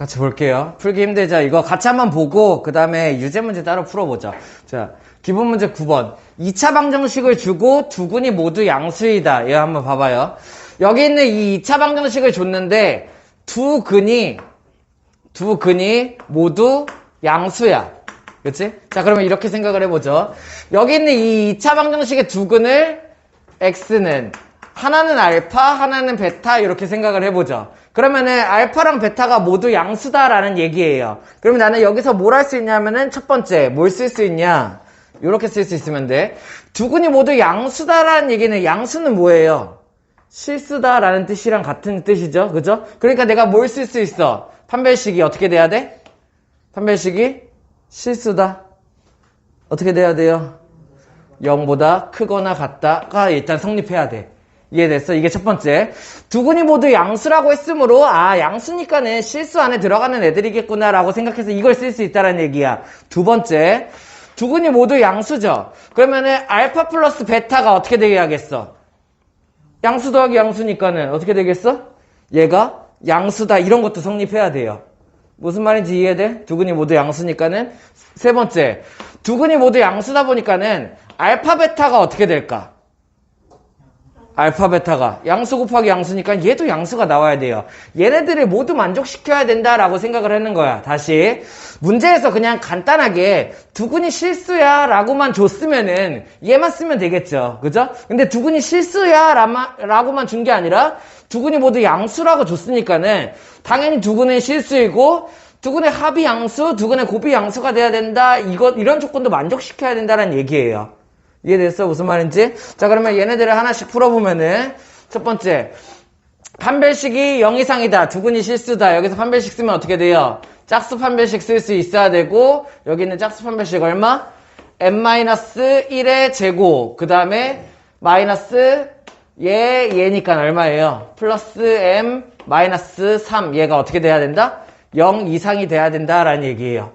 같이 볼게요. 풀기 힘들죠? 이거 같이 한번 보고 그 다음에 유제 문제 따로 풀어보죠. 자, 기본 문제 9번. 2차 방정식을 주고 두 근이 모두 양수이다. 이거 한번 봐봐요. 여기 있는 이 2차 방정식을 줬는데 두 근이 모두 양수야. 그치? 자, 그러면 이렇게 생각을 해보죠. 여기 있는 이 2차 방정식의 두 근을 x는 하나는 알파, 하나는 베타 이렇게 생각을 해보죠. 그러면은 알파랑 베타가 모두 양수다라는 얘기예요. 그러면 나는 여기서 뭘 할 수 있냐면은 첫 번째 뭘 쓸 수 있냐? 이렇게 쓸 수 있으면 돼. 두 근이 모두 양수다라는 얘기는 양수는 뭐예요? 실수다라는 뜻이랑 같은 뜻이죠. 그죠? 그러니까 내가 뭘 쓸 수 있어? 판별식이 어떻게 돼야 돼? 판별식이 실수다. 어떻게 돼야 돼요? 0보다 크거나 같다가 일단 성립해야 돼. 이해됐어? 이게 첫 번째. 두 근이 모두 양수라고 했으므로 양수니까는 실수 안에 들어가는 애들이겠구나 라고 생각해서 이걸 쓸 수 있다는 얘기야. 두 번째. 두 근이 모두 양수죠. 그러면은 알파 플러스 베타가 어떻게 되야겠어? 양수 더하기 양수니까는 어떻게 되겠어? 얘가 양수다. 이런 것도 성립해야 돼요. 무슨 말인지 이해돼? 두 근이 모두 양수니까는. 세 번째. 두 근이 모두 양수다 보니까는 알파 베타가 어떻게 될까? 알파 베타가 양수 곱하기 양수니까 얘도 양수가 나와야 돼요. 얘네들을 모두 만족시켜야 된다라고 생각을 하는 거야. 다시 문제에서 그냥 간단하게 두 근이 실수야 라고만 줬으면은 얘만 쓰면 되겠죠. 그죠? 근데 두 근이 실수야 라고만 준 게 아니라 두 근이 모두 양수라고 줬으니까는 당연히 두 근은 실수이고 두 근의 합이 양수, 두 근의 곱이 양수가 돼야 된다. 이런 조건도 만족시켜야 된다는 얘기예요. 이해됐어? 무슨 말인지? 자, 그러면 얘네들을 하나씩 풀어보면은, 첫 번째. 판별식이 0 이상이다. 두 근이 실수다. 여기서 판별식 쓰면 어떻게 돼요? 짝수 판별식 쓸 수 있어야 되고, 여기 있는 짝수 판별식 얼마? n-1의 제곱. 그 다음에, 마이너스, 얘니까 얼마예요? 플러스 m-3. 얘가 어떻게 돼야 된다? 0 이상이 돼야 된다라는 얘기예요.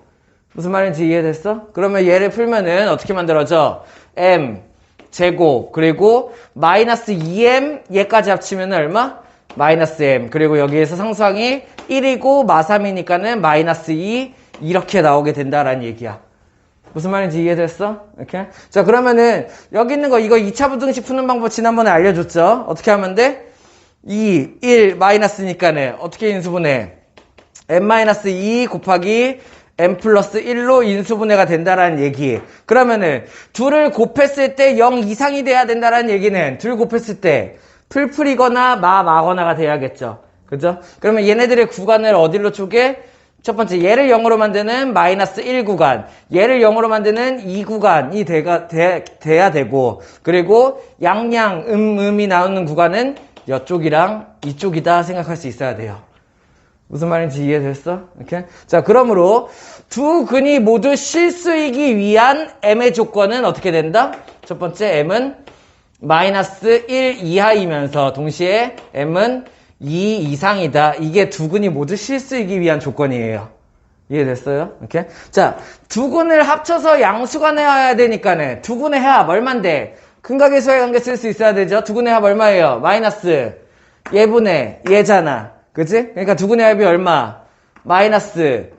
무슨 말인지 이해됐어? 그러면 얘를 풀면은 어떻게 만들어져? m 제곱 그리고 마이너스 2m 얘까지 합치면 얼마? 마이너스 m 그리고 여기에서 상수항이 1이고 마3이니까는 마이너스 2 이렇게 나오게 된다라는 얘기야. 무슨 말인지 이해됐어? 이렇게? 자, 그러면은 여기 있는 거 이거 2차 부등식 푸는 방법 지난번에 알려줬죠? 어떻게 하면 돼? 2, 1 마이너스니까는 어떻게 인수분해? m-2 곱하기 m 플러스 1로 인수분해가 된다라는 얘기. 그러면은 둘을 곱했을 때 0 이상이 돼야 된다라는 얘기는 둘 곱했을 때 풀풀이거나 마거나가 돼야겠죠. 그죠? 그러면 얘네들의 구간을 어디로 쪼개? 첫 번째 얘를 0으로 만드는 마이너스 1 구간, 얘를 0으로 만드는 2 구간이 돼야 되고, 그리고 양양 음이 나오는 구간은 이쪽이랑 이쪽이다 생각할 수 있어야 돼요. 무슨 말인지 이해됐어? 이렇게? 자, 그러므로 두 근이 모두 실수이기 위한 m의 조건은 어떻게 된다? 첫 번째 m은 마이너스 1 이하이면서 동시에 m은 2 이상이다. 이게 두 근이 모두 실수이기 위한 조건이에요. 이해됐어요? 이렇게? 자, 두 근을 합쳐서 양수가 나와야 되니까는 두 근의 합 얼만데? 근각의 수의 관계 쓸 수 있어야 되죠? 두 근의 합 얼마예요? 마이너스 얘분의 얘잖아. 그치? 그러니까 두 근의 합이 얼마? 마이너스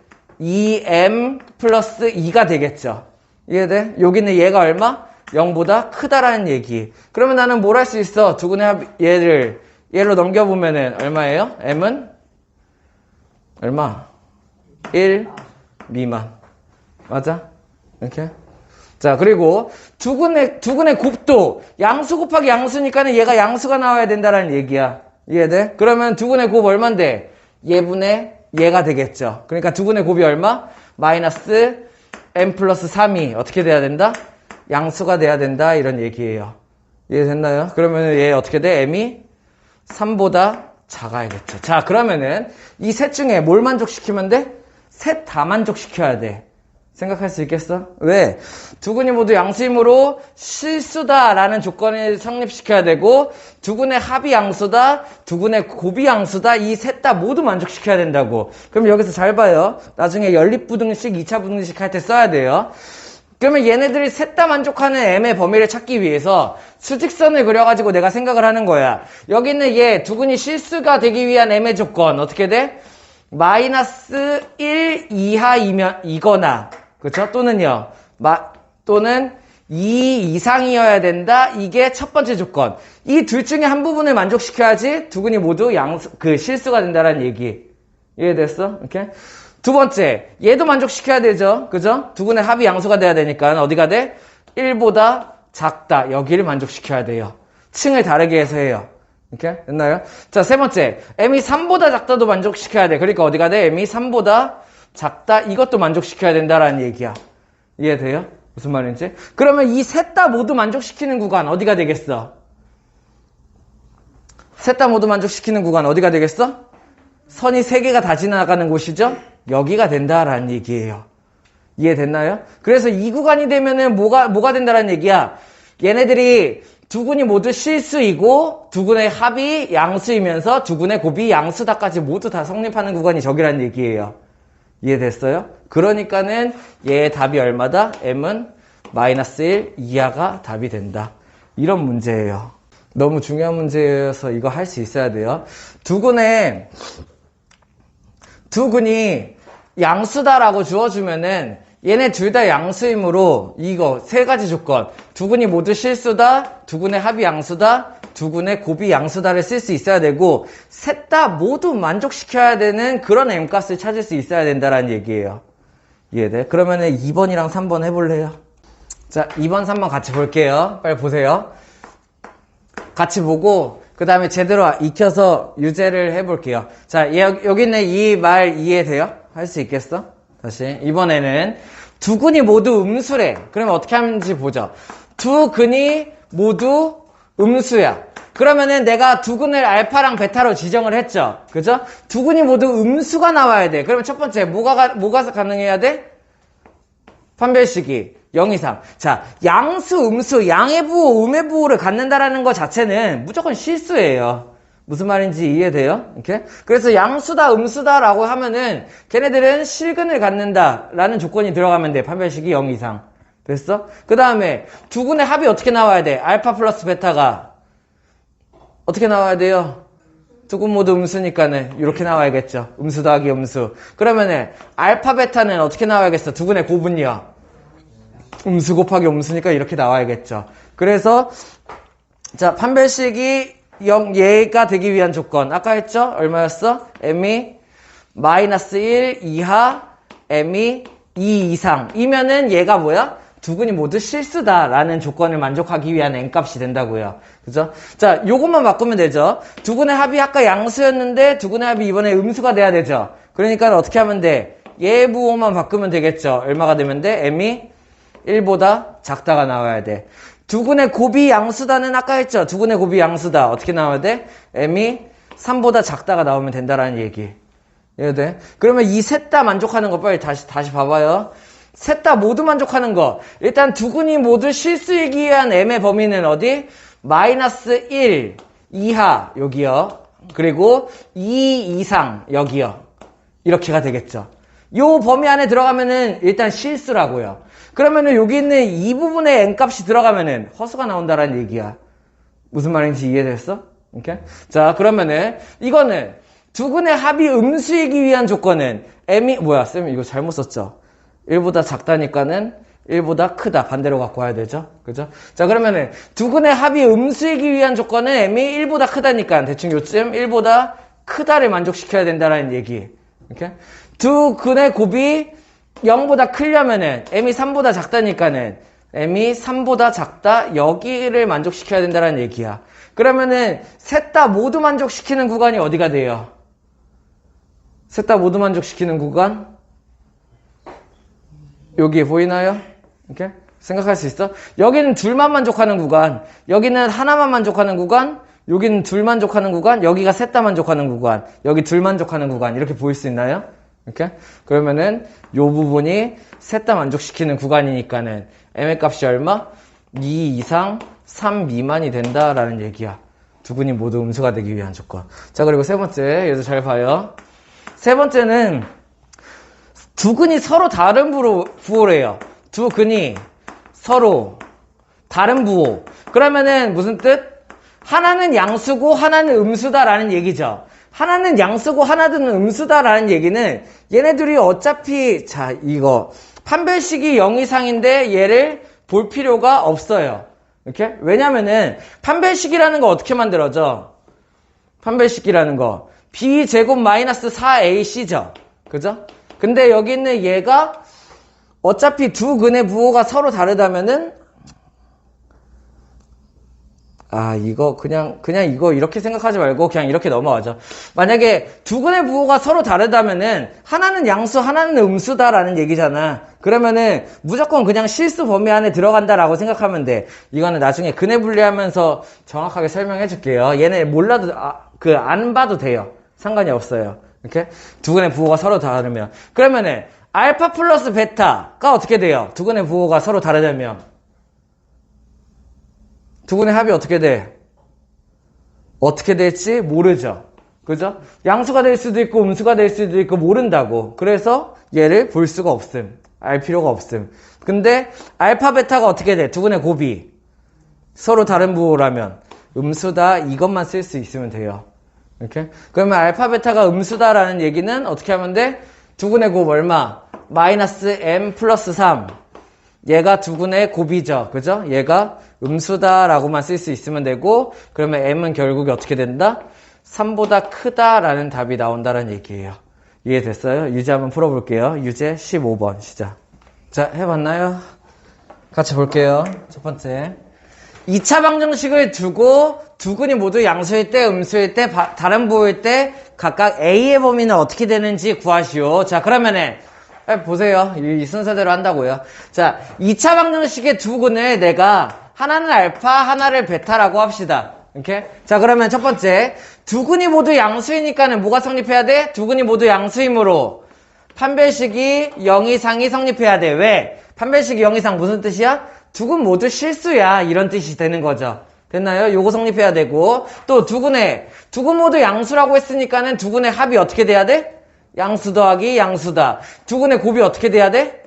2m 플러스 2가 되겠죠. 이해돼? 여기는 얘가 얼마? 0보다 크다라는 얘기. 그러면 나는 뭘 할 수 있어? 두 근의 합 얘로 넘겨보면은 얼마예요? m은 얼마? 1 미만. 맞아? 이렇게? 자, 그리고 두 근의 곱도 양수 곱하기 양수니까는 얘가 양수가 나와야 된다라는 얘기야. 이해돼? 그러면 두 근의 곱 얼만데? 얘분의 얘가 되겠죠. 그러니까 두 근의 곱이 얼마? 마이너스 m 플러스 3이 어떻게 돼야 된다? 양수가 돼야 된다 이런 얘기예요. 이해됐나요? 그러면 얘 어떻게 돼? m이 3보다 작아야겠죠. 자, 그러면은 이 셋 중에 뭘 만족시키면 돼? 셋 다 만족시켜야 돼. 생각할 수 있겠어? 왜? 두 근이 모두 양수이므로 실수다라는 조건을 성립시켜야 되고 두 근의 합이 양수다, 두 근의 곱이 양수다 이 셋 다 모두 만족시켜야 된다고. 그럼 여기서 잘 봐요. 나중에 연립부등식, 2차 부등식 할 때 써야 돼요. 그러면 얘네들이 셋 다 만족하는 m의 범위를 찾기 위해서 수직선을 그려가지고 내가 생각을 하는 거야. 여기 있는 얘 두 근이 실수가 되기 위한 m의 조건 어떻게 돼? 마이너스 1 이하이거나, 그쵸? 또는요, 또는 2 이상이어야 된다. 이게 첫 번째 조건. 이 둘 중에 한 부분을 만족시켜야지 두근이 모두 실수가 된다라는 얘기. 이해됐어? 이렇게. 두 번째, 얘도 만족시켜야 되죠. 그죠? 두근의 합이 양수가 돼야 되니까 어디가 돼? 1보다 작다. 여기를 만족시켜야 돼요. 층을 다르게 해서 해요. 이렇게 됐나요? 자, 세 번째, m이 3보다 작다도 만족시켜야 돼. 그러니까 어디가 돼? m이 3보다 작다. 이것도 만족시켜야 된다라는 얘기야. 이해돼요? 무슨 말인지? 그러면 이 셋 다 모두 만족시키는 구간 어디가 되겠어? 셋 다 모두 만족시키는 구간 어디가 되겠어? 선이 3개가 다 지나가는 곳이죠? 여기가 된다라는 얘기예요. 이해됐나요? 그래서 이 구간이 되면은 뭐가 된다라는 얘기야? 얘네들이 두근이 모두 실수이고 두근의 합이 양수이면서 두근의 곱이 양수다까지 모두 다 성립하는 구간이 저기라는 얘기예요. 이해됐어요? 그러니까는 얘의 답이 얼마다? m은 마이너스 1 이하가 답이 된다. 이런 문제예요. 너무 중요한 문제여서 이거 할 수 있어야 돼요. 두근이 양수다라고 주어주면은 얘네 둘 다 양수이므로 이거 세 가지 조건. 두근이 모두 실수다, 두근의 합이 양수다, 두근의 곱이 양수다를 쓸 수 있어야 되고 셋 다 모두 만족시켜야 되는 그런 m값을 찾을 수 있어야 된다라는 얘기예요. 이해돼? 그러면은 2번이랑 3번 해볼래요? 자, 2번, 3번 같이 볼게요. 빨리 보세요. 같이 보고 그 다음에 제대로 익혀서 유제를 해볼게요. 자, 여기 있는 이 말 이해돼요? 할 수 있겠어? 다시 이번에는 두 근이 모두 음수래. 그러면 어떻게 하는지 보죠. 두 근이 모두 음수야. 그러면은 내가 두 근을 알파랑 베타로 지정을 했죠. 그죠? 두 근이 모두 음수가 나와야 돼. 그러면 첫 번째 뭐가 가능해야 돼? 판별식이 0 이상. 자, 양수, 음수, 양의 부호, 음의 부호를 갖는다라는 것 자체는 무조건 실수예요. 무슨 말인지 이해돼요? 이렇게? 그래서 양수다, 음수다라고 하면은 걔네들은 실근을 갖는다라는 조건이 들어가면 돼. 판별식이 0 이상. 됐어? 그 다음에 두 근의 합이 어떻게 나와야 돼? 알파 플러스 베타가 어떻게 나와야 돼요? 두 근 모두 음수니까는 이렇게 나와야겠죠. 음수 더하기 음수. 그러면은 알파 베타는 어떻게 나와야겠어? 두 근의 곱은요? 음수 곱하기 음수니까 이렇게 나와야겠죠. 그래서 자, 판별식이 0 얘가 되기 위한 조건 아까 했죠? 얼마였어? m이 마이너스 1 이하 m이 2 이상 이면은 얘가 뭐야? 두 근이 모두 실수다라는 조건을 만족하기 위한 n값이 된다고요. 그죠? 자, 요것만 바꾸면 되죠. 두 근의 합이 아까 양수였는데 두 근의 합이 이번에 음수가 돼야 되죠. 그러니까 어떻게 하면 돼? 얘 부호만 바꾸면 되겠죠. 얼마가 되면 돼? m이 1보다 작다가 나와야 돼. 두 근의 곱이 양수다는 아까 했죠. 두 근의 곱이 양수다. 어떻게 나와야 돼? m이 3보다 작다가 나오면 된다라는 얘기. 이해돼? 그러면 이 셋 다 만족하는 거 빨리 다시 봐봐요. 셋 다 모두 만족하는 거. 일단 두 근이 모두 실수이기 위한 m의 범위는 어디? 마이너스 1 이하 여기요. 그리고 2 이상 여기요. 이렇게가 되겠죠. 요 범위 안에 들어가면은 일단 실수라고요. 그러면은 여기 있는 이 부분에 n값이 들어가면은 허수가 나온다라는 얘기야. 무슨 말인지 이해됐어? 이렇게? 자, 그러면은 이거는 두 근의 합이 음수이기 위한 조건은 m이 쌤 이거 잘못 썼죠? 1보다 작다니까는 1보다 크다. 반대로 갖고 와야 되죠? 그죠? 자, 그러면은 두 근의 합이 음수이기 위한 조건은 m이 1보다 크다니까 대충 요쯤 1보다 크다를 만족시켜야 된다라는 얘기. 이렇게? 두 근의 곱이 0보다 크려면은 m이 3보다 작다니까는 m이 3보다 작다 여기를 만족시켜야 된다는 얘기야. 그러면은 셋 다 모두 만족시키는 구간이 어디가 돼요? 셋 다 모두 만족시키는 구간? 여기 보이나요? 이렇게 생각할 수 있어? 여기는 둘만 만족하는 구간, 여기는 하나만 만족하는 구간, 여기는 둘 만족하는 구간, 여기가 셋 다 만족하는 구간, 여기 둘 만족하는 구간 이렇게 보일 수 있나요? 이렇게? 그러면은 요 부분이 셋 다 만족시키는 구간이니까는 m의 값이 얼마? 2 이상 3 미만이 된다라는 얘기야. 두 근이 모두 음수가 되기 위한 조건. 자, 그리고 세 번째 얘도 잘 봐요. 세 번째는 두 근이 서로 다른 부호래요. 두 근이 서로 다른 부호. 그러면은 무슨 뜻? 하나는 양수고 하나는 음수다라는 얘기죠. 하나는 양수고 하나는 음수다라는 얘기는 얘네들이 어차피 자 이거 판별식이 0 이상인데 얘를 볼 필요가 없어요. 이렇게? 왜냐면은 판별식이라는 거 어떻게 만들어져? 판별식이라는 거 b제곱 마이너스 4ac죠. 그죠? 근데 여기 있는 얘가 어차피 두 근의 부호가 서로 다르다면은 이거 그냥 이거 이렇게 생각하지 말고 그냥 이렇게 넘어가죠. 만약에 두 근의 부호가 서로 다르다면은 하나는 양수, 하나는 음수다라는 얘기잖아. 그러면은 무조건 그냥 실수 범위 안에 들어간다라고 생각하면 돼. 이거는 나중에 근해 분리하면서 정확하게 설명해 줄게요. 얘네 몰라도 안 봐도 돼요. 상관이 없어요. 이렇게 두 근의 부호가 서로 다르면 그러면은 알파 플러스 베타가 어떻게 돼요? 두 근의 부호가 서로 다르다면 두 근의 합이 어떻게 돼? 어떻게 될지 모르죠. 그죠? 양수가 될 수도 있고 음수가 될 수도 있고 모른다고. 그래서 얘를 볼 수가 없음. 알 필요가 없음. 근데 알파 베타가 어떻게 돼? 두 근의 곱이 서로 다른 부호라면 음수다 이것만 쓸 수 있으면 돼요. 이렇게? 그러면 알파 베타가 음수다라는 얘기는 어떻게 하면 돼? 두 근의 곱 얼마? 마이너스 m 플러스 3. 얘가 두 근의 곱이죠. 그죠? 얘가 음수다라고만 쓸 수 있으면 되고 그러면 m은 결국에 어떻게 된다? 3보다 크다라는 답이 나온다는 얘기예요. 이해됐어요? 유제 한번 풀어볼게요. 유제 15번 시작. 자, 해봤나요? 같이 볼게요. 첫 번째 2차 방정식을 두고 두 근이 모두 양수일 때, 음수일 때, 다른 부호일 때 각각 A의 범위는 어떻게 되는지 구하시오. 자, 그러면은 보세요. 이 순서대로 한다고요. 자, 2차 방정식의 두 근을 내가 하나는 알파, 하나를 베타라고 합시다. 이렇게? 자, 그러면 첫 번째 두 근이 모두 양수이니까는 뭐가 성립해야 돼? 두 근이 모두 양수이므로 판별식이 0 이상이 성립해야 돼. 왜? 판별식이 0 이상 무슨 뜻이야? 두 근 모두 실수야. 이런 뜻이 되는 거죠. 됐나요? 요거 성립해야 되고 또 두 근 모두 양수라고 했으니까는 두 근의 합이 어떻게 돼야 돼? 양수 더하기 양수다. 두 근의 곱이 어떻게 돼야 돼?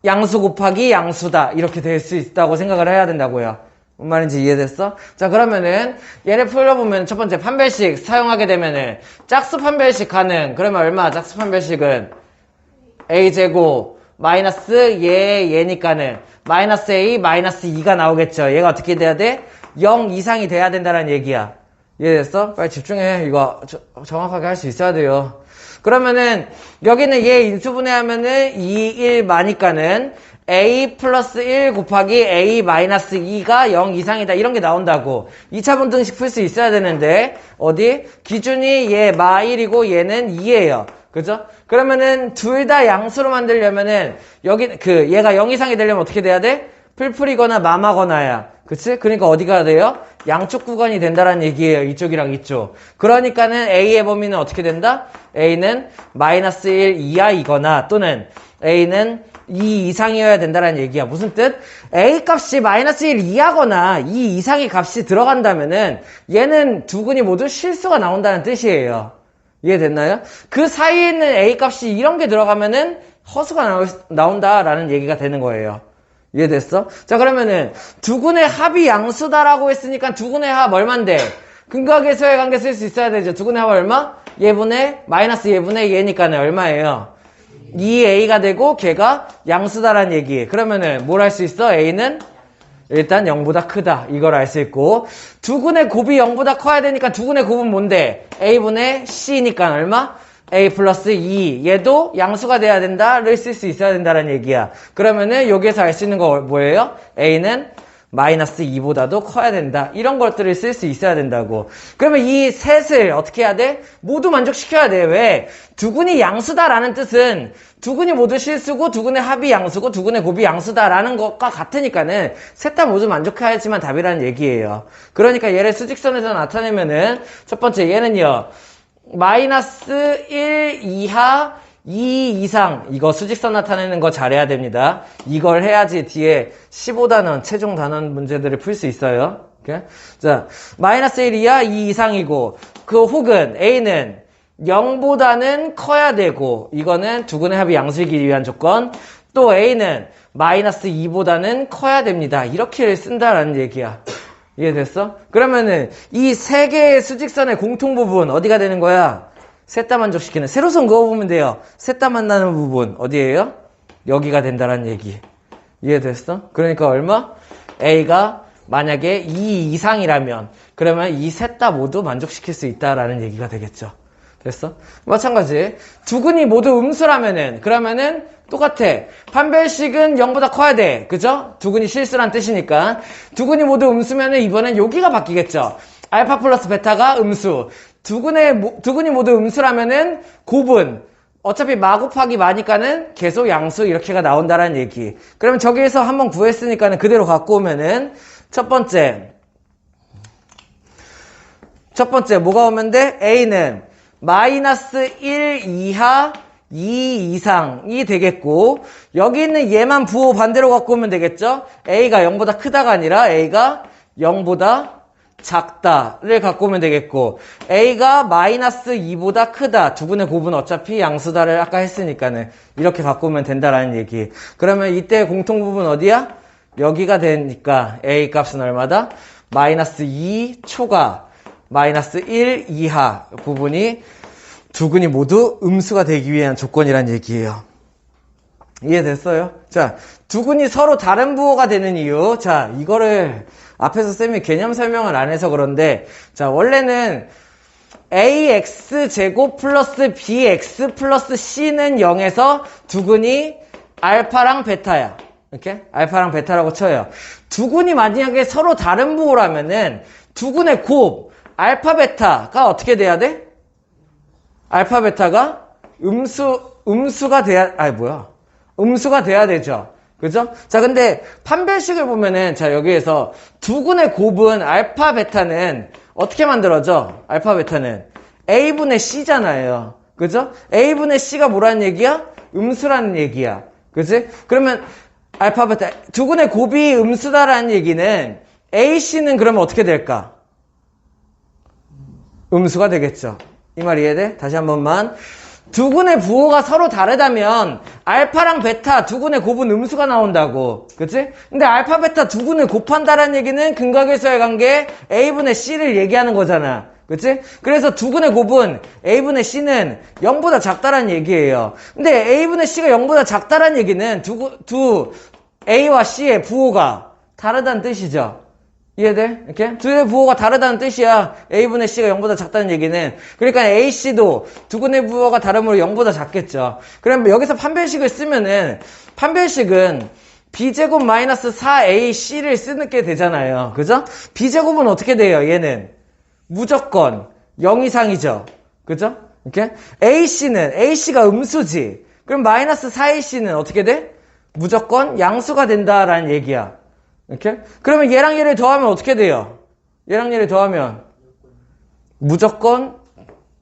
양수 곱하기 양수다. 이렇게 될 수 있다고 생각을 해야 된다고요. 뭔 말인지 이해됐어? 자, 그러면은 얘를 풀어보면 첫 번째 판별식 사용하게 되면은 짝수 판별식 가능. 그러면 얼마? 짝수 판별식은 a제곱 마이너스 얘니까는 마이너스 a 마이너스 2가 나오겠죠. 얘가 어떻게 돼야 돼? 0 이상이 돼야 된다는 얘기야. 이해됐어? 빨리 집중해. 이거 정확하게 할 수 있어야 돼요. 그러면은 여기는 얘 인수분해하면은 2, 1 마니까는 a 플러스 1 곱하기 a 마이너스 2가 0 이상이다. 이런 게 나온다고. 2차 분등식 풀 수 있어야 되는데 어디? 기준이 얘 마 1이고 얘는 2예요. 그죠? 그러면은 둘 다 양수로 만들려면은 여기 얘가 0 이상이 되려면 어떻게 돼야 돼? 풀풀이거나 마마거나야. 그치? 그러니까 어디가 돼요? 양쪽 구간이 된다라는 얘기예요. 이쪽이랑 이쪽. 그러니까는 A의 범위는 어떻게 된다? A는 마이너스 1 이하이거나 또는 A는 2 이상이어야 된다라는 얘기야. 무슨 뜻? A 값이 마이너스 1 이하거나 2 이상의 값이 들어간다면은 얘는 두 근이 모두 실수가 나온다는 뜻이에요. 이해됐나요? 그 사이에 있는 A 값이 이런 게 들어가면은 허수가 나온다라는 얘기가 되는 거예요. 이해됐어? 자, 그러면은 두 근의 합이 양수다라고 했으니까 두 근의 합 얼만데? 근거하계수의 관계 쓸 수 있어야 되죠. 두 근의 합 얼마? 얘분의 마이너스 얘분의 얘니까는 얼마예요? 2a가 되고 걔가 양수다라는 얘기. 그러면은 뭘 할 수 있어? a는 일단 0보다 크다. 이걸 알 수 있고 두 근의 곱이 0보다 커야 되니까 두 근의 곱은 뭔데? a분의 c니까 얼마? a 플러스 2. 얘도 양수가 돼야 된다를 쓸 수 있어야 된다는 얘기야. 그러면은 여기에서 알 수 있는 거 뭐예요? a는 마이너스 2보다도 커야 된다. 이런 것들을 쓸 수 있어야 된다고. 그러면 이 셋을 어떻게 해야 돼? 모두 만족시켜야 돼. 왜? 두 근이 양수다라는 뜻은 두 근이 모두 실수고 두 근의 합이 양수고 두 근의 곱이 양수다라는 것과 같으니까는 셋 다 모두 만족해야지만 답이라는 얘기예요. 그러니까 얘를 수직선에서 나타내면은 첫 번째 얘는요. 마이너스 1 이하 2 이상 이거 수직선 나타내는 거 잘해야 됩니다. 이걸 해야지 뒤에 15단원 최종 단원 문제들을 풀 수 있어요. 오케이? 자, 마이너스 1 이하 2 이상이고 그 혹은 A는 0보다는 커야 되고 이거는 두 근의 합이 양수이기 위한 조건. 또 A는 마이너스 2보다는 커야 됩니다. 이렇게 쓴다라는 얘기야. 이해됐어? 그러면은 이 세 개의 수직선의 공통 부분 어디가 되는 거야? 셋 다 만족시키는 세로선 그어보면 돼요. 셋 다 만나는 부분 어디예요? 여기가 된다는 얘기. 이해됐어? 그러니까 얼마? A가 만약에 2 이상이라면 그러면 이 셋 다 모두 만족시킬 수 있다라는 얘기가 되겠죠. 됐어? 마찬가지 두근이 모두 음수라면은 그러면은 똑같아. 판별식은 0보다 커야 돼. 그죠? 두근이 실수란 뜻이니까. 두근이 모두 음수면은 이번엔 여기가 바뀌겠죠. 알파 플러스 베타가 음수. 두근이 모두 음수라면은 곱은 어차피 마 곱하기 마니까는 계속 양수 이렇게가 나온다라는 얘기. 그러면 저기에서 한번 구했으니까는 그대로 갖고 오면은 첫 번째 뭐가 오면 돼? A는 마이너스 1 이하 2 이상이 되겠고 여기 있는 얘만 부호 반대로 갖고 오면 되겠죠? A가 0보다 크다가 아니라 A가 0보다 작다를 갖고 오면 되겠고 A가 마이너스 2보다 크다. 두근의 곱은 어차피 양수다를 아까 했으니까는 이렇게 갖고 오면 된다라는 얘기. 그러면 이때 공통 부분 어디야? 여기가 되니까 A 값은 얼마다? 마이너스 2 초과 마이너스 1 이하 부분이 두근이 모두 음수가 되기 위한 조건이란 얘기예요. 이해됐어요? 자, 두근이 서로 다른 부호가 되는 이유. 자, 이거를 앞에서 쌤이 개념 설명을 안 해서 그런데 자, 원래는 AX제곱 플러스 BX 플러스 C는 0에서 두근이 알파랑 베타야. 이렇게? 알파랑 베타라고 쳐요. 두근이 만약에 서로 다른 부호라면은 두근의 곱 알파 베타가 어떻게 돼야 돼? 알파 베타가 음수가 돼야 음수가 돼야 되죠. 그죠? 자, 근데 판별식을 보면은 자, 여기에서 두근의 곱은 알파 베타는 어떻게 만들어져? 알파 베타는 A분의 C잖아요. 그죠? A분의 C가 뭐라는 얘기야? 음수라는 얘기야. 그지? 그러면 알파 베타 두근의 곱이 음수다라는 얘기는 AC는 그러면 어떻게 될까? 음수가 되겠죠. 이 말 이해돼? 다시 한 번만. 두근의 부호가 서로 다르다면 알파랑 베타 두근의 곱은 음수가 나온다고. 그치? 근데 알파 베타 두근을 곱한다라는 얘기는 근각에서의 관계 A분의 C를 얘기하는 거잖아. 그치? 그래서 두근의 곱은 A분의 C는 0보다 작다라는 얘기예요. 근데 A분의 C가 0보다 작다라는 얘기는 두 A와 C의 부호가 다르다는 뜻이죠. 이해돼? 이렇게? 두의 부호가 다르다는 뜻이야. A분의 C가 0보다 작다는 얘기는. 그러니까 AC도 두근의 부호가 다름으로 0보다 작겠죠. 그럼 여기서 판별식을 쓰면은, 판별식은 B제곱 마이너스 4AC를 쓰게 되잖아요. 그죠? B제곱은 어떻게 돼요? 얘는 무조건 0 이상이죠. 그죠? 이렇게? AC가 음수지. 그럼 마이너스 4AC는 어떻게 돼? 무조건 양수가 된다라는 얘기야. 이렇게? 그러면 얘랑 얘를 더하면 어떻게 돼요? 얘랑 얘를 더하면 무조건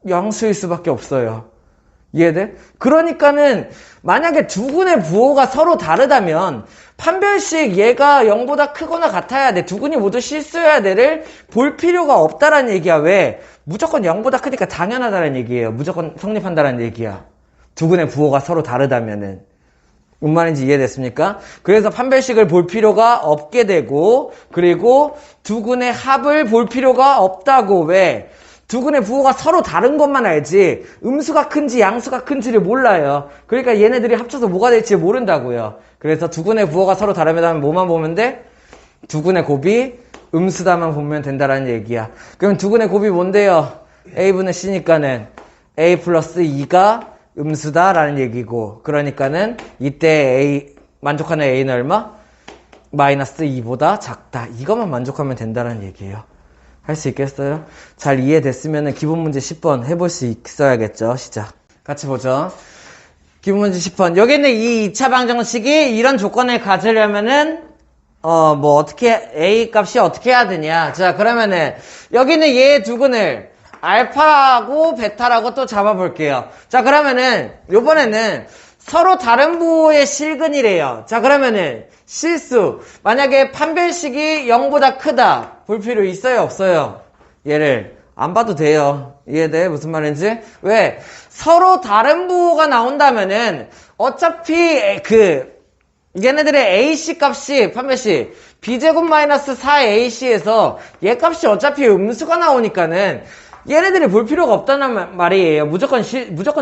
양수일 수밖에 없어요. 이해돼? 그러니까는 만약에 두근의 부호가 서로 다르다면 판별식 얘가 0보다 크거나 같아야 돼. 두근이 모두 실수여야 돼를 볼 필요가 없다라는 얘기야. 왜? 무조건 0보다 크니까 당연하다는 얘기예요. 무조건 성립한다는 얘기야. 두근의 부호가 서로 다르다면은. 뭔 말인지 이해됐습니까? 그래서 판별식을 볼 필요가 없게 되고 그리고 두근의 합을 볼 필요가 없다고. 왜? 두근의 부호가 서로 다른 것만 알지 음수가 큰지 양수가 큰지를 몰라요. 그러니까 얘네들이 합쳐서 뭐가 될지 모른다고요. 그래서 두근의 부호가 서로 다르면 뭐만 보면 돼? 두근의 곱이 음수다만 보면 된다라는 얘기야. 그럼 두근의 곱이 뭔데요? A분의 C니까는 A 플러스 2가 음수다라는 얘기고 그러니까는 이때 만족하는 A는 얼마? 마이너스 2보다 작다. 이것만 만족하면 된다는 얘기예요. 할 수 있겠어요? 잘 이해됐으면 기본 문제 10번 해볼 수 있어야겠죠. 시작. 같이 보죠. 기본 문제 10번. 여기 있는 이 2차 방정식이 이런 조건을 가지려면은 어떻게 A 값이 어떻게 해야 되냐. 자, 그러면은 여기 있는 얘 두근을 알파하고 베타라고 또 잡아볼게요. 자, 그러면은 요번에는 서로 다른 부호의 실근이래요. 자, 그러면은 실수. 만약에 판별식이 0보다 크다. 볼 필요 있어요? 없어요? 얘를 안 봐도 돼요. 이해돼? 무슨 말인지? 왜? 서로 다른 부호가 나온다면은 어차피 얘네들의 AC 값이 판별식 b제곱 마이너스 4ac에서 얘 값이 어차피 음수가 나오니까는 얘네들이 볼 필요가 없다는 말이에요. 무조건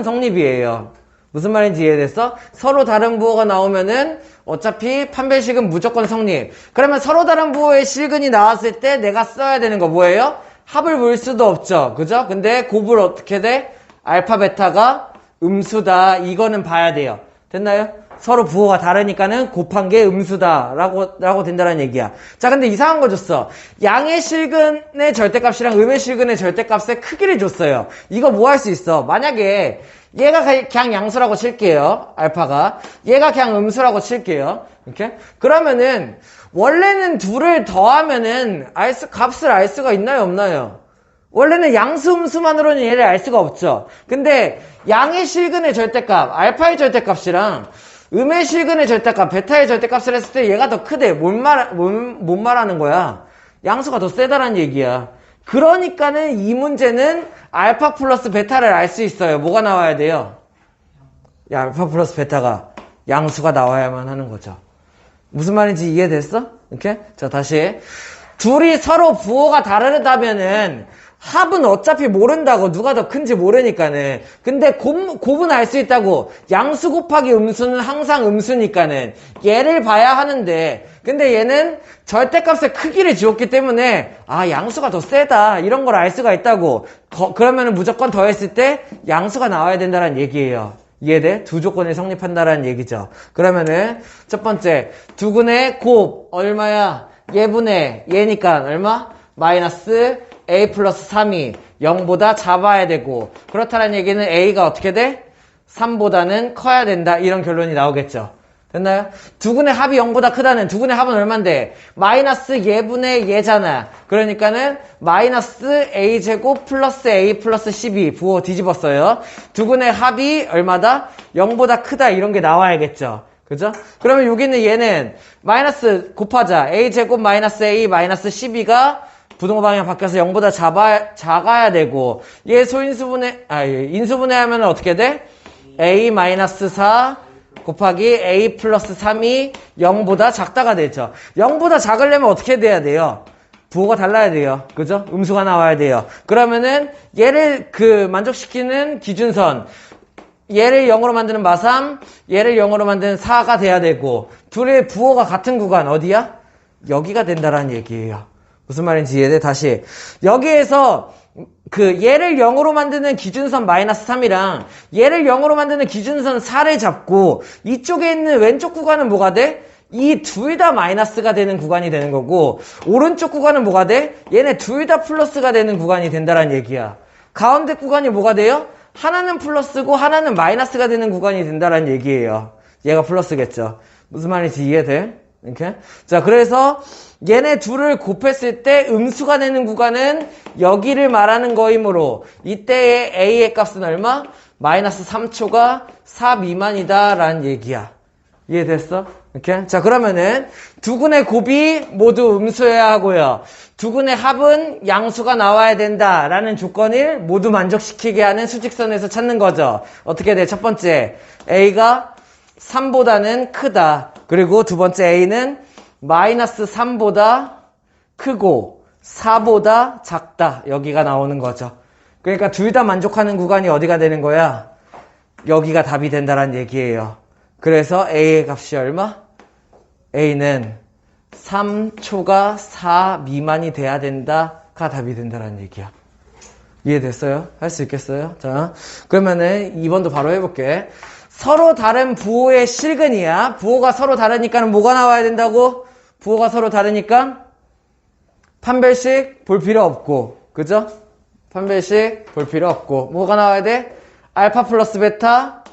성립이에요. 무슨 말인지 이해됐어? 서로 다른 부호가 나오면은 어차피 판별식은 무조건 성립. 그러면 서로 다른 부호의 실근이 나왔을 때 내가 써야 되는 거 뭐예요? 합을 볼 수도 없죠. 그죠? 근데 곱을 어떻게 돼? 알파 베타가 음수다. 이거는 봐야 돼요. 됐나요? 서로 부호가 다르니까는 곱한 게 음수다 라고 된다는 얘기야. 자, 근데 이상한 거 줬어. 양의 실근의 절대값이랑 음의 실근의 절대값의 크기를 줬어요. 이거 뭐 할 수 있어? 만약에 얘가 그냥 양수라고 칠게요. 알파가. 얘가 그냥 음수라고 칠게요. 이렇게. 그러면은 원래는 둘을 더하면은 값을 알 수가 있나요, 없나요? 원래는 양수, 음수만으로는 얘를 알 수가 없죠. 근데 양의 실근의 절대값, 알파의 절대값이랑 음의 실근의 절대값, 베타의 절대값을 했을 때 얘가 더 크대. 뭔 말하는 거야? 양수가 더 세다라는 얘기야. 그러니까는 이 문제는 알파 플러스 베타를 알 수 있어요. 뭐가 나와야 돼요? 야, 알파 플러스 베타가 양수가 나와야만 하는 거죠. 무슨 말인지 이해됐어? 이렇게? 자, 다시. 둘이 서로 부호가 다르다면은 합은 어차피 모른다고. 누가 더 큰지 모르니까는. 근데 곱은 알 수 있다고. 양수 곱하기 음수는 항상 음수니까는 얘를 봐야 하는데, 근데 얘는 절대값의 크기를 지웠기 때문에 양수가 더 세다 이런 걸 알 수가 있다고. 그러면은 무조건 더했을 때 양수가 나와야 된다는 얘기예요. 이해돼? 두 조건이 성립한다라는 얘기죠. 그러면은 첫 번째 두근의 곱 얼마야? 얘분의 얘니까 얼마? 마이너스 a 플러스 3이 0보다 작아야 되고, 그렇다는 얘기는 a가 어떻게 돼? 3보다는 커야 된다. 이런 결론이 나오겠죠. 됐나요? 두근의 합이 0보다 크다는 두근의 합은 얼만데? 마이너스 얘분의 얘잖아. 그러니까는 마이너스 a제곱 플러스 a 플러스 12 부호 뒤집었어요. 두근의 합이 얼마다? 0보다 크다. 이런 게 나와야겠죠. 그죠? 그러면 여기는 얘는 마이너스 곱하자. a제곱 마이너스 a 마이너스 12가 부등호 방향 바뀌어서 0보다 작아야 되고, 얘 인수분해 하면 어떻게 돼? a 마이너스 4 곱하기 a 플러스 3이 0보다 작다가 되죠. 0보다 작으려면 어떻게 돼야 돼요? 부호가 달라야 돼요. 그죠? 음수가 나와야 돼요. 그러면은 얘를 만족시키는 기준선, 얘를 0으로 만드는 마3, 얘를 0으로 만드는 4가 돼야 되고, 둘의 부호가 같은 구간 어디야? 여기가 된다라는 얘기예요. 무슨 말인지 이해돼? 다시. 여기에서 얘를 0으로 만드는 기준선 마이너스 3이랑 얘를 0으로 만드는 기준선 4를 잡고, 이쪽에 있는 왼쪽 구간은 뭐가 돼? 이 둘 다 마이너스가 되는 구간이 되는 거고, 오른쪽 구간은 뭐가 돼? 얘네 둘 다 플러스가 되는 구간이 된다는 얘기야. 가운데 구간이 뭐가 돼요? 하나는 플러스고 하나는 마이너스가 되는 구간이 된다는 얘기예요. 얘가 플러스겠죠. 무슨 말인지 이해돼? 이렇게? 자, 그래서 얘네 둘을 곱했을 때 음수가 되는 구간은 여기를 말하는 거이므로 이때의 a의 값은 얼마? 마이너스 3초가 4 미만이다 라는 얘기야. 이해됐어? 이렇게? 자, 그러면은 두근의 곱이 모두 음수여야 하고요. 두근의 합은 양수가 나와야 된다 라는 조건을 모두 만족시키게 하는 수직선에서 찾는 거죠. 어떻게 돼? 첫 번째, a가 3보다는 크다. 그리고 두 번째 a는 마이너스 3보다 크고 4보다 작다. 여기가 나오는 거죠. 그러니까 둘 다 만족하는 구간이 어디가 되는 거야? 여기가 답이 된다는 얘기예요. 그래서 a의 값이 얼마? a는 3초가 4 미만이 돼야 된다가 답이 된다는 얘기야. 이해됐어요? 할 수 있겠어요? 자, 그러면은 2번도 바로 해볼게. 서로 다른 부호의 실근이야. 부호가 서로 다르니까 뭐가 나와야 된다고? 부호가 서로 다르니까 판별식 볼 필요 없고, 그죠? 판별식 볼 필요 없고, 뭐가 나와야 돼? 알파 플러스 베타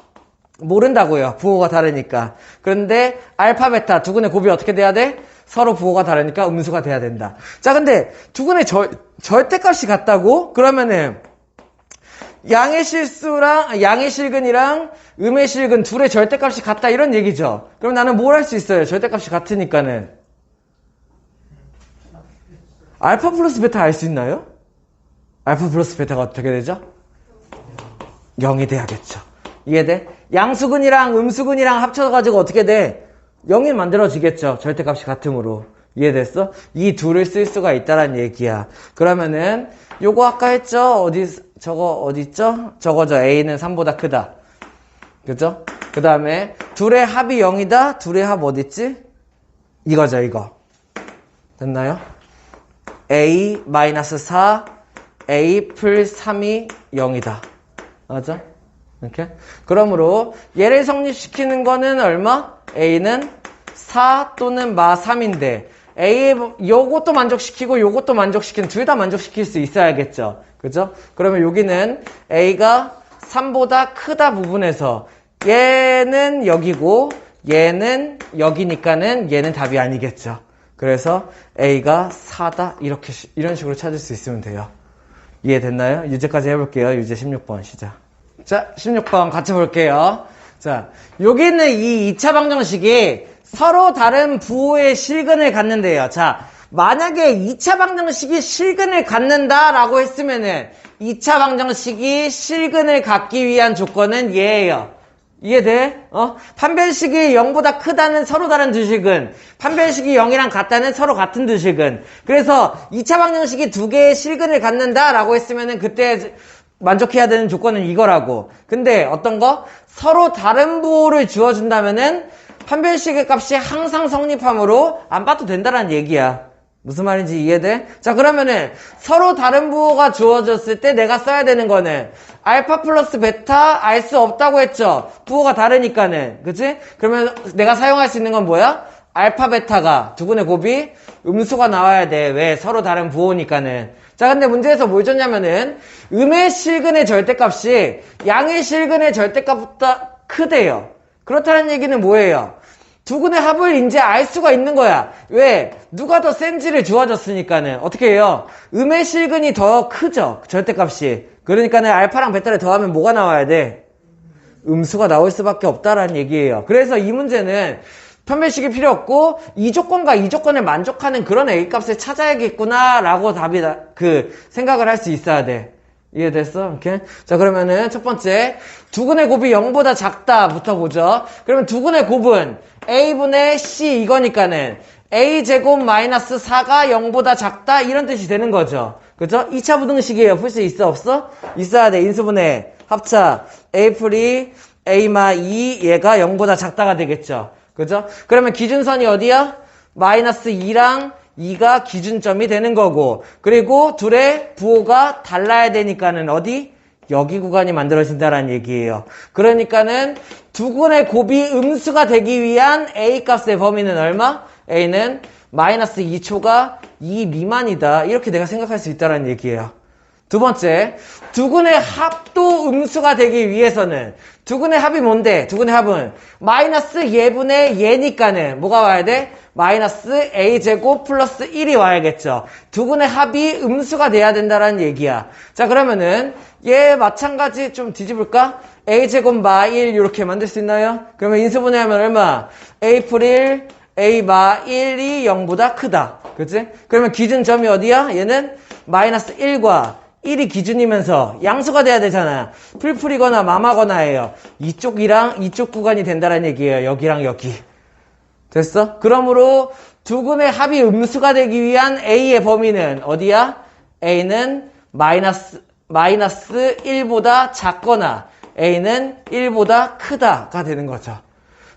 모른다고요. 부호가 다르니까. 그런데 알파 베타 두근의 곱이 어떻게 돼야 돼? 서로 부호가 다르니까 음수가 돼야 된다. 자, 근데 두근의 절대값이 같다고? 그러면은 양의 실근이랑 음의 실근 둘의 절대값이 같다 이런 얘기죠. 그럼 나는 뭘 할 수 있어요? 절대값이 같으니까는 알파 플러스 베타 알 수 있나요? 알파 플러스 베타가 어떻게 되죠? 0이 돼야겠죠. 이해돼? 양수근이랑 음수근이랑 합쳐가지고 어떻게 돼? 0이 만들어지겠죠. 절대값이 같음으로. 이해됐어? 이 둘을 쓸 수가 있다란 얘기야. 그러면은 요거 아까 했죠? 저거 어디 있죠? 저거죠. A는 3보다 크다. 그죠? 그 다음에 둘의 합이 0이다. 둘의 합 어디 있지? 이거죠, 이거. 됐나요? A-4, A 플러스 3이 0이다. 맞아? 이렇게? 그러므로 얘를 성립시키는 거는 얼마? A는 4 또는 마 3인데 요것도 만족시키고 요것도 만족시키는 둘 다 만족시킬 수 있어야겠죠. 그죠? 그러면 여기는 A가 3보다 크다 부분에서 얘는 여기고 얘는 여기니까는 얘는 답이 아니겠죠. 그래서 A가 4다 이런 식으로 찾을 수 있으면 돼요. 이해됐나요? 유제까지 해볼게요. 유제 16번 시작. 자, 16번 같이 볼게요. 자, 여기 있는 이 2차 방정식이 서로 다른 부호의 실근을 갖는데요. 자, 만약에 2차 방정식이 실근을 갖는다라고 했으면은 2차 방정식이 실근을 갖기 위한 조건은 얘예요. 이해돼? 판별식이 0보다 크다는 서로 다른 두 실근, 판별식이 0이랑 같다는 서로 같은 두 실근. 그래서 2차 방정식이 두 개의 실근을 갖는다라고 했으면은 그때 만족해야 되는 조건은 이거라고. 근데 어떤 거? 서로 다른 부호를 주어준다면은 판별식의 값이 항상 성립하므로 안 봐도 된다는 얘기야. 무슨 말인지 이해돼? 자, 그러면은 서로 다른 부호가 주어졌을 때 내가 써야 되는 거는 알파 플러스 베타 알 수 없다고 했죠. 부호가 다르니까는. 그치? 그러면 내가 사용할 수 있는 건 뭐야? 알파 베타가 두근의 곱이 음수가 나와야 돼. 왜? 서로 다른 부호니까는. 자, 근데 문제에서 뭘 줬냐면은 음의 실근의 절대값이 양의 실근의 절대값보다 크대요. 그렇다는 얘기는 뭐예요? 두근의 합을 이제 알 수가 있는 거야. 왜? 누가 더 센지를 주어졌으니까는. 어떻게 해요? 음의 실근이 더 크죠? 절대값이. 그러니까는 알파랑 베타를 더하면 뭐가 나와야 돼? 음수가 나올 수밖에 없다라는 얘기예요. 그래서 이 문제는 판별식이 필요 없고 이 조건과 이 조건을 만족하는 그런 A값을 찾아야겠구나라고 생각을 할 수 있어야 돼. 이해됐어? 오케이? 자, 그러면은 첫 번째 두근의 곱이 0보다 작다부터 보죠. 그러면 두근의 곱은 A분의 C 이거니까는 A제곱 마이너스 4가 0보다 작다 이런 뜻이 되는 거죠. 그죠? 2차 부등식이에요. 풀 수 있어? 없어? 있어야 돼. 인수분해 합차 A 풀이 A마 2 얘가 0보다 작다가 되겠죠. 그죠? 그러면 기준선이 어디야? 마이너스 2랑 2가 기준점이 되는 거고, 그리고 둘의 부호가 달라야 되니까는 어디? 여기 구간이 만들어진다는 얘기예요. 그러니까는 두근의 곱이 음수가 되기 위한 A 값의 범위는 얼마? A는 마이너스 2초가 2 미만이다. 이렇게 내가 생각할 수 있다는 얘기예요. 두 번째, 두근의 합도 음수가 되기 위해서는 두근의 합이 뭔데? 두근의 합은 마이너스 예분의 예니까는 뭐가 와야 돼? 마이너스 a제곱 플러스 1이 와야겠죠. 두근의 합이 음수가 돼야 된다는 얘기야. 자, 그러면은 얘 마찬가지 좀 뒤집을까? a제곱 마 1 이렇게 만들 수 있나요? 그러면 인수분해하면 얼마? a 풀 1, a 마 1이 0보다 크다. 그치? 그러면 기준점이 어디야? 얘는 마이너스 1과 1이 기준이면서 양수가 돼야 되잖아. 풀풀이거나 마마거나예요. 이쪽이랑 이쪽 구간이 된다는 얘기예요. 여기랑 여기. 됐어? 그러므로 두근의 합이 음수가 되기 위한 A의 범위는 어디야? A는 마이너스 1보다 작거나 A는 1보다 크다가 되는 거죠.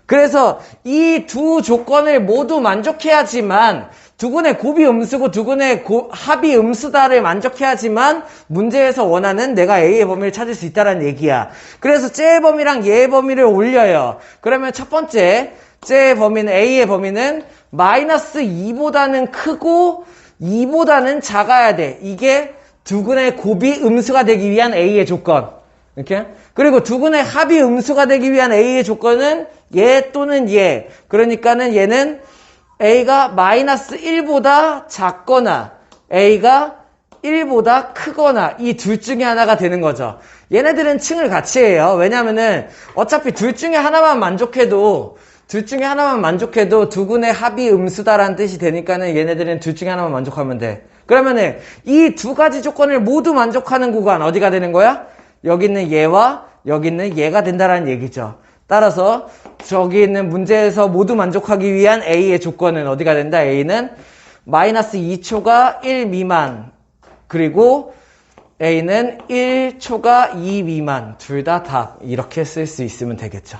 그래서 이 두 조건을 모두 만족해야지만 두근의 곱이 음수고 두근의 합이 음수다를 만족해야지만 문제에서 원하는 내가 A의 범위를 찾을 수 있다는 얘기야. 그래서 쟤의 범위랑 얘의 범위를 올려요. 그러면 첫 번째 쟤의 범위는 A의 범위는 마이너스 2보다는 크고 2보다는 작아야 돼. 이게 두근의 곱이 음수가 되기 위한 A의 조건. 이렇게? 그리고 두근의 합이 음수가 되기 위한 A의 조건은 얘 또는 얘. 그러니까는 얘는 A가 마이너스 1보다 작거나 A가 1보다 크거나 이 둘 중에 하나가 되는 거죠. 얘네들은 층을 같이 해요. 왜냐면은 어차피 둘 중에 하나만 만족해도 두근의 합이 음수다라는 뜻이 되니까는 얘네들은 둘 중에 하나만 만족하면 돼. 그러면은 이 두 가지 조건을 모두 만족하는 구간 어디가 되는 거야? 여기 있는 얘와 여기 있는 얘가 된다라는 얘기죠. 따라서 저기 있는 문제에서 모두 만족하기 위한 A의 조건은 어디가 된다? A는 마이너스 2초가 1 미만, 그리고 A는 1초가 2 미만, 둘 다 답. 이렇게 쓸 수 있으면 되겠죠.